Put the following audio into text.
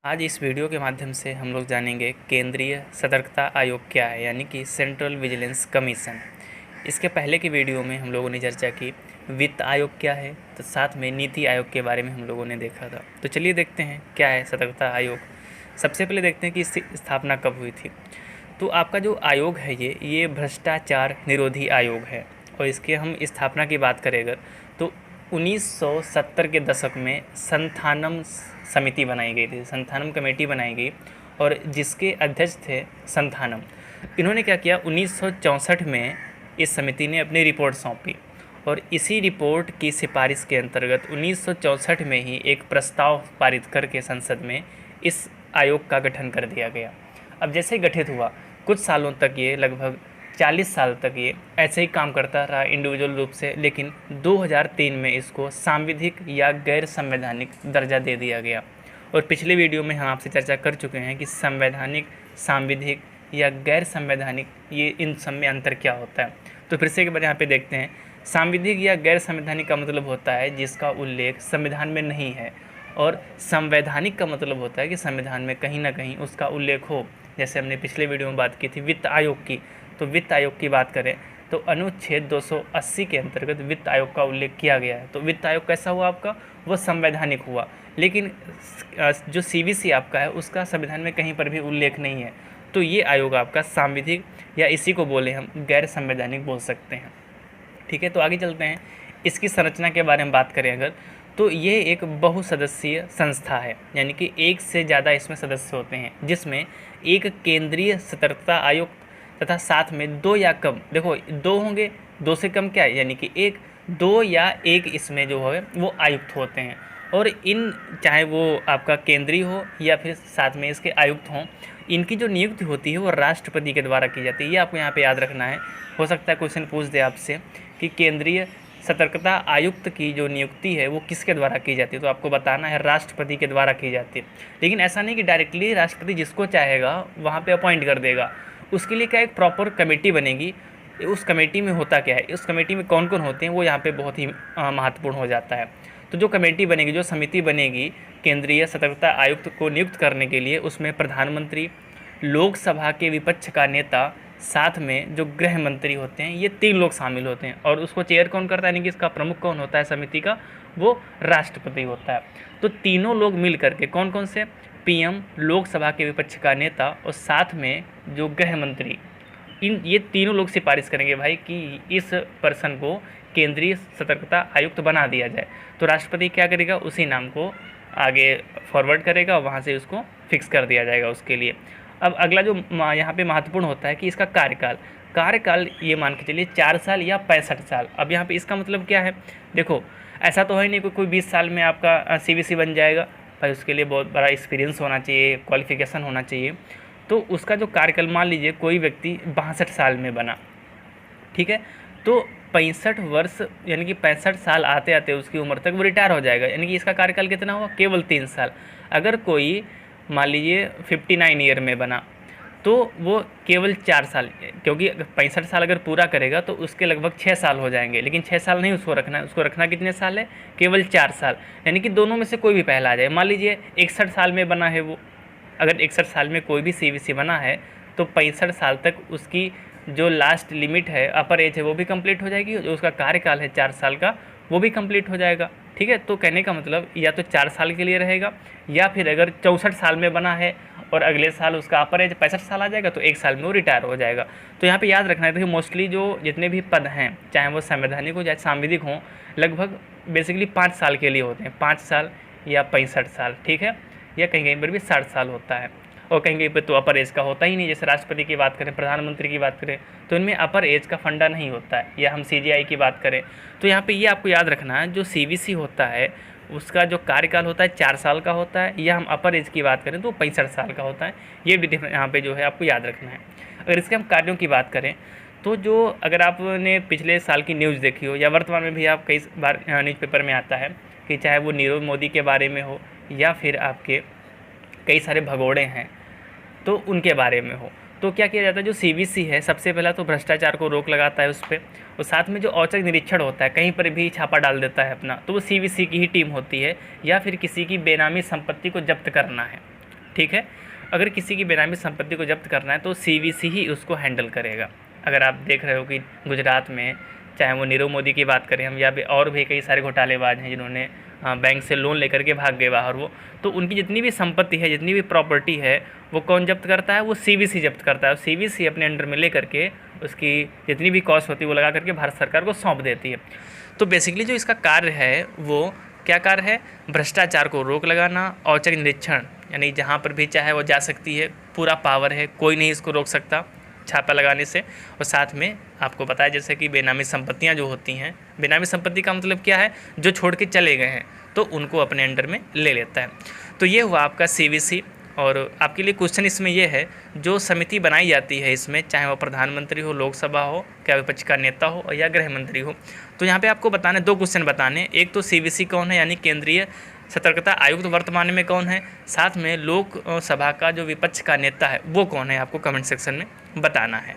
आज इस वीडियो के माध्यम से हम लोग जानेंगे केंद्रीय सतर्कता आयोग क्या है, यानी कि सेंट्रल विजिलेंस कमीशन। इसके पहले की वीडियो में हम लोगों ने चर्चा की वित्त आयोग क्या है, तो साथ में नीति आयोग के बारे में हम लोगों ने देखा था। तो चलिए देखते हैं क्या है सतर्कता आयोग। सबसे पहले देखते हैं कि इसकी स्थापना कब हुई थी। तो आपका जो आयोग है ये भ्रष्टाचार निरोधी आयोग है, और इसके हम स्थापना की बात करें अगर, तो 1970 के दशक में संथानम समिति बनाई गई थी, संथानम कमेटी बनाई गई, और जिसके अध्यक्ष थे संथानम। इन्होंने क्या किया, 1964 में इस समिति ने अपनी रिपोर्ट सौंपी, और इसी रिपोर्ट की सिफारिश के अंतर्गत 1964 में ही एक प्रस्ताव पारित करके संसद में इस आयोग का गठन कर दिया गया। अब जैसे गठित हुआ, कुछ सालों तक ये लगभग 40 साल तक ये ऐसे ही काम करता रहा इंडिविजुअल रूप से, लेकिन 2003 में इसको सांविधिक या गैर संवैधानिक दर्जा दे दिया गया। और पिछले वीडियो में हम आपसे चर्चा कर चुके हैं कि संवैधानिक, सांविधिक या गैर संवैधानिक, ये इन सब में अंतर क्या होता है। तो फिर से एक बार यहाँ पे देखते हैं। सांविधिक या गैर संवैधानिक का मतलब होता है जिसका उल्लेख संविधान में नहीं है, और संवैधानिक का मतलब होता है कि संविधान में कहीं ना कहीं उसका उल्लेख हो। जैसे हमने पिछले वीडियो में बात की थी वित्त आयोग की, तो वित्त आयोग की बात करें तो अनुच्छेद 280 के अंतर्गत वित्त आयोग का उल्लेख किया गया है। तो वित्त आयोग कैसा हुआ आपका, वो संवैधानिक हुआ, लेकिन जो सीवीसी आपका है उसका संविधान में कहीं पर भी उल्लेख नहीं है। तो ये आयोग आपका सांविधिक, या इसी को बोले हम गैर संवैधानिक बोल सकते हैं। ठीक है, तो आगे चलते हैं। इसकी संरचना के बारे में बात करें अगर, तो ये एक बहुसदस्यीय संस्था है, यानी कि एक से ज़्यादा इसमें सदस्य होते हैं, जिसमें एक केंद्रीय सतर्कता आयोग तथा साथ में दो या कम, देखो दो होंगे, दो से कम क्या है, यानी कि एक, दो या एक इसमें जो है वो आयुक्त होते हैं। और इन, चाहे वो आपका केंद्रीय हो या फिर साथ में इसके आयुक्त हों, इनकी जो नियुक्ति होती है वो राष्ट्रपति के द्वारा की जाती है। ये आपको यहाँ पे याद रखना है। हो सकता है क्वेश्चन पूछ दे आपसे कि केंद्रीय सतर्कता आयुक्त की जो नियुक्ति है वो किसके द्वारा की जाती है, तो आपको बताना है राष्ट्रपति के द्वारा की जाती है। लेकिन ऐसा नहीं कि डायरेक्टली राष्ट्रपति जिसको चाहेगा वहाँ पे अपॉइंट कर देगा। उसके लिए क्या, एक प्रॉपर कमेटी बनेगी। उस कमेटी में होता क्या है, उस कमेटी में कौन कौन होते हैं, वो यहाँ पे बहुत ही महत्वपूर्ण हो जाता है। तो जो कमेटी बनेगी, जो समिति बनेगी केंद्रीय सतर्कता आयुक्त को नियुक्त करने के लिए, उसमें प्रधानमंत्री, लोकसभा के विपक्ष का नेता, साथ में जो गृह मंत्री होते हैं, ये 3 लोग शामिल होते हैं। और उसको चेयर कौन करता है, यानी कि इसका प्रमुख कौन होता है समिति का, वो राष्ट्रपति होता है। तो तीनों लोग मिल करके, कौन कौन से, पीएम, लोकसभा के विपक्ष का नेता और साथ में जो गृह मंत्री, ये तीनों लोग सिफारिश करेंगे भाई कि इस पर्सन को केंद्रीय सतर्कता आयुक्त बना दिया जाए। तो राष्ट्रपति क्या करेगा, उसी नाम को आगे फॉरवर्ड करेगा, वहाँ से उसको फिक्स कर दिया जाएगा उसके लिए। अब अगला जो यहाँ पे महत्वपूर्ण होता है कि इसका कार्यकाल ये मान के चलिए 4 साल या 65 साल। अब यहाँ पे इसका मतलब क्या है, देखो ऐसा तो है नहीं कोई 20 साल में आपका सीवीसी बन जाएगा भाई, उसके लिए बहुत बड़ा एक्सपीरियंस होना चाहिए, क्वालिफिकेशन होना चाहिए। तो उसका जो कार्यकाल, मान लीजिए कोई व्यक्ति 62 साल में बना, ठीक है, तो 65 वर्ष यानी कि 65 साल आते आते उसकी उम्र तक वो रिटायर हो जाएगा, यानी कि इसका कार्यकाल कितना हुआ, केवल 3 साल। अगर कोई मान लीजिए 59 ईयर में बना तो वो केवल 4 साल, क्योंकि 65 साल अगर पूरा करेगा तो उसके लगभग 6 साल हो जाएंगे, लेकिन 6 साल नहीं उसको रखना है, उसको रखना कितने साल है, केवल 4 साल, यानी कि दोनों में से कोई भी पहला आ जाए। मान लीजिए 61 साल में बना है वो, अगर 61 साल में कोई भी सीवीसी बना है तो 65 साल तक उसकी जो लास्ट लिमिट है, अपर एज है, वो भी कंप्लीट हो जाएगी, जो उसका कार्यकाल है 4 साल का वो भी कंप्लीट हो जाएगा। ठीक है, तो कहने का मतलब या तो 4 साल के लिए रहेगा, या फिर अगर 64 साल में बना है और अगले साल उसका अपर एज 65 साल आ जाएगा तो 1 साल में वो रिटायर हो जाएगा। तो यहाँ पे याद रखना है, देखिए मोस्टली जो जितने भी पद हैं, चाहे वो संवैधानिक हो चाहे सांविधिक हों, लगभग बेसिकली 5 साल के लिए होते हैं, 5 साल या 65 साल, ठीक है, या कहीं कहीं पर भी 60 साल होता है, और कहीं कहीं पर तो अपर एज का होता ही नहीं। जैसे राष्ट्रपति की बात करें, प्रधानमंत्री की बात करें, तो इनमें अपर एज का फंडा नहीं होता है। या हम सीजीआई की बात करें तो यहाँ पे ये आपको याद रखना है, जो सीवीसी होता है उसका जो कार्यकाल होता है 4 साल का होता है, या हम अपर एज की बात करें तो 65 साल का होता है। ये भी यहाँ पे जो है आपको याद रखना है। अगर इसके हम कार्यों की बात करें तो जो, अगर आपने पिछले साल की न्यूज़ देखी हो या वर्तमान में भी आप कई बार न्यूज़पेपर में आता है कि चाहे वो नीरव मोदी के बारे में हो या फिर आपके कई सारे भगोड़े हैं तो उनके बारे में हो, तो क्या किया जाता है, जो सीवीसी है सबसे पहला तो भ्रष्टाचार को रोक लगाता है उस पर, और साथ में जो औचक निरीक्षण होता है, कहीं पर भी छापा डाल देता है अपना, तो वो सीवीसी की ही टीम होती है, या फिर किसी की बेनामी संपत्ति को जब्त करना है, ठीक है। अगर किसी की बेनामी संपत्ति को जब्त करना है तो सीवीसी ही उसको हैंडल करेगा। अगर आप देख रहे हो कि गुजरात में चाहे वो नीरव मोदी की बात करें हम, या और भी कई सारे घोटालेबाज हैं जिन्होंने बैंक से लोन लेकर के भाग गए बाहर, वो तो उनकी जितनी भी संपत्ति है, जितनी भी प्रॉपर्टी है, वो कौन जब्त करता है? वो सीवीसी जब्त करता है। सीवीसी अपने अंडर में ले करके उसकी जितनी भी कॉस्ट होती है वो लगा करके भारत सरकार को सौंप देती है। तो बेसिकली जो इसका कार्य है वो क्या कार्य है? भ्रष्टाचार को रोक लगाना, औचक निरीक्षण, यानी जहाँ पर भी चाहे वो जा सकती है, पूरा पावर है, कोई नहीं इसको रोक सकता छापा लगाने से। और साथ में आपको पता है जैसे कि बेनामी संपत्तियां जो होती हैं, बेनामी संपत्ति का मतलब क्या है? जो छोड़ के चले गए हैं तो उनको अपने अंडर में ले लेता है। तो ये हुआ आपका सीवीसी। और आपके लिए क्वेश्चन इसमें यह है, जो समिति बनाई जाती है इसमें, चाहे वो प्रधानमंत्री हो, लोकसभा हो, क्या विपक्ष का नेता हो, या गृह मंत्री हो, तो यहाँ पे आपको बताने 2 क्वेश्चन बताने। एक तो सीवीसी कौन है, यानी केंद्रीय सतर्कता आयुक्त वर्तमान में कौन है, साथ में लोकसभा का जो विपक्ष का नेता है वो कौन है, आपको कमेंट सेक्शन में बताना है।